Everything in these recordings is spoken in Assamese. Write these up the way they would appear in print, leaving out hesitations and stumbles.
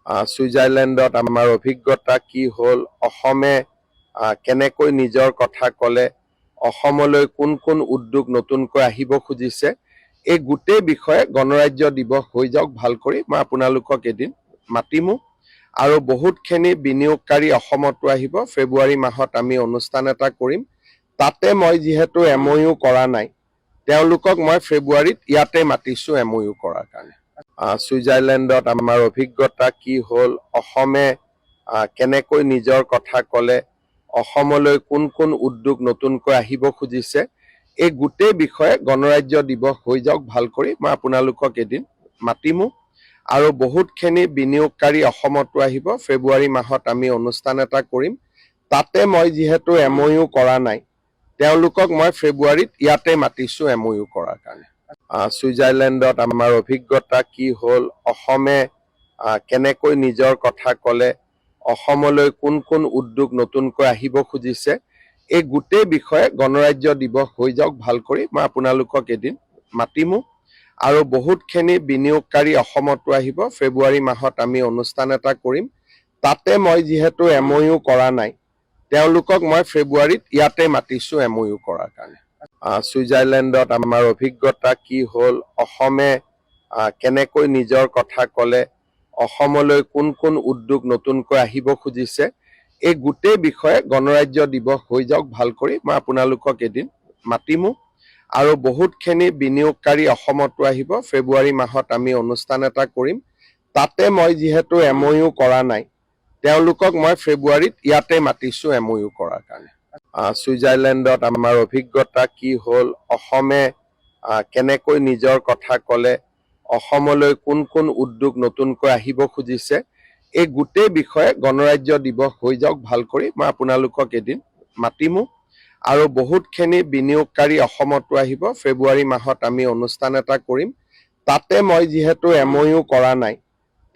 ছুইজাৰলেণ্ডত আমাৰ অভিজ্ঞতা কি হ'ল, অসমে কেনেকৈ নিজৰ কথা ক'লে, অসমলৈ কোন কোন উদ্যোগ নতুনকৈ আহিব খুজিছে, এই গোটেই বিষয়ে গণৰাজ্য দিৱস হৈ যাওক ভাল কৰি মই আপোনালোকক এদিন মাতিমো। আৰু বহুতখিনি বিনিয়োগকাৰী অসমতো আহিব। ফেব্ৰুৱাৰী মাহত আমি অনুষ্ঠান এটা কৰিম। তাতে মই যিহেতু MOU কৰা নাই, তেওঁলোকক মই ফেব্ৰুৱাৰীত ইয়াতে মাতিছোঁ MOU কৰাৰ কাৰণে। ছুইজাৰলেণ্ডত আমাৰ অভিজ্ঞতা কি হ'ল, অসমে কেনেকৈ নিজৰ কথা ক'লে, অসমলৈ কোন কোন উদ্যোগ নতুনকৈ আহিব খুজিছে, এই গোটেই বিষয়ে গণৰাজ্য দিৱস হৈ যাওক ভাল কৰি মই আপোনালোকক এদিন মাতিমো। আৰু বহুতখিনি বিনিয়োগকাৰী অসমতো আহিব। ফেব্ৰুৱাৰী মাহত আমি অনুষ্ঠান এটা কৰিম। তাতে মই যিহেতু MOU কৰা নাই, তেওঁলোকক মই ফেব্ৰুৱাৰীত ইয়াতে মাতিছোঁ MOU কৰাৰ কাৰণে। ছুইজাৰলেণ্ডত আমাৰ অভিজ্ঞতা কি হ'ল, অসমে কেনেকৈ নিজৰ কথা ক'লে, অসমলৈ কোন কোন উদ্যোগ নতুনকৈ আহিব খুজিছে, এই গোটেই বিষয়ে গণৰাজ্য দিৱস হৈ যাওক ভাল কৰি মই আপোনালোকক এদিন মাতিমো। আৰু বহুতখিনি বিনিয়োগকাৰী অসমতো আহিব। ফেব্ৰুৱাৰী মাহত আমি অনুষ্ঠান এটা কৰিম। তাতে মই যিহেতু MOU কৰা নাই, তেওঁলোকক মই ফেব্ৰুৱাৰীত ইয়াতে মাতিছোঁ MOU কৰাৰ কাৰণে। ছুইজাৰলেণ্ডত আমাৰ অভিজ্ঞতা কি হ'ল, অসমে কেনেকৈ নিজৰ কথা ক'লে, অসমলৈ কোন কোন উদ্যোগ নতুনকৈ আহিব খুজিছে, এই গোটেই বিষয়ে গণৰাজ্য দিৱস হৈ যাওক ভাল কৰি মই আপোনালোকক এদিন মাতিমো। আৰু বহুতখিনি বিনিয়োগকাৰী অসমতো আহিব। ফেব্ৰুৱাৰী মাহত আমি অনুষ্ঠান এটা কৰিম। তাতে মই যিহেতু MOU কৰা নাই, তেওঁলোকক মই ফেব্ৰুৱাৰীত ইয়াতে মাতিছোঁ MOU কৰাৰ কাৰণে। ছুইজাৰলেণ্ডত আমাৰ অভিজ্ঞতা কি হ'ল, অসমে কেনেকৈ নিজৰ কথা ক'লে, অসমলৈ কোন কোন উদ্যোগ নতুনকৈ আহিব খুজিছে, এই গোটেই বিষয়ে গণৰাজ্য দিৱস হৈ যাওক ভাল কৰি মই আপোনালোকক এদিন মাতিমো। আৰু বহুতখিনি বিনিয়োগকাৰী অসমতো আহিব। ফেব্ৰুৱাৰী মাহত আমি অনুষ্ঠান এটা কৰিম। তাতে মই যিহেতু MOU কৰা নাই,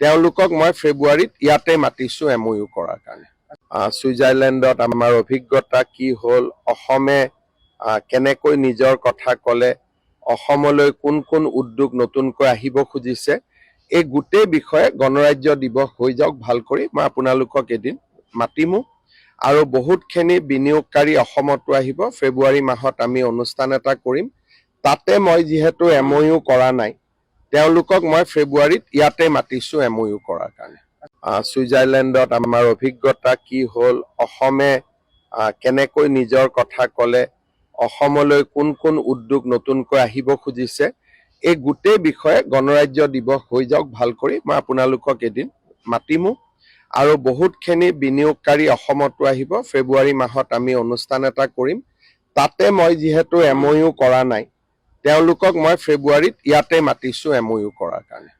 তেওঁলোকক মই ফেব্ৰুৱাৰীত ইয়াতে মাতিছোঁ MOU কৰাৰ কাৰণে। ছুইজাৰলেণ্ডত আমাৰ অভিজ্ঞতা কি হ'ল, অসমে কেনেকৈ নিজৰ কথা ক'লে, অসমলৈ কোন কোন উদ্যোগ নতুনকৈ আহিব খুজিছে, এই গোটেই বিষয়ে গণৰাজ্য দিৱস হৈ যাওক ভাল কৰি মই আপোনালোকক এদিন মাতিমো। আৰু বহুতখিনি বিনিয়োগকাৰী অসমতো আহিব। ফেব্ৰুৱাৰী মাহত আমি অনুষ্ঠান এটা কৰিম। তাতে মই যিহেতু MOU কৰা নাই, তেওঁলোকক মই ফেব্ৰুৱাৰীত ইয়াতে মাতিছোঁ MOU কৰাৰ কাৰণে। ছুইজাৰলেণ্ডত আমাৰ অভিজ্ঞতা কি হ'ল, অসমে কেনেকৈ নিজৰ কথা ক'লে, অসমলৈ কোন কোন উদ্যোগ নতুনকৈ আহিব খুজিছে, এই গোটেই বিষয়ে গণৰাজ্য দিৱস হৈ যাওক ভাল কৰি মই আপোনালোকক এদিন মাতিমো। আৰু বহুতখিনি বিনিয়োগকাৰী অসমতো আহিব। ফেব্ৰুৱাৰী মাহত আমি অনুষ্ঠান এটা কৰিম। তাতে মই যিহেতু MOU কৰা নাই, তেওঁলোকক মই ফেব্ৰুৱাৰীত ইয়াতে মাতিছোঁ MOU কৰাৰ কাৰণে।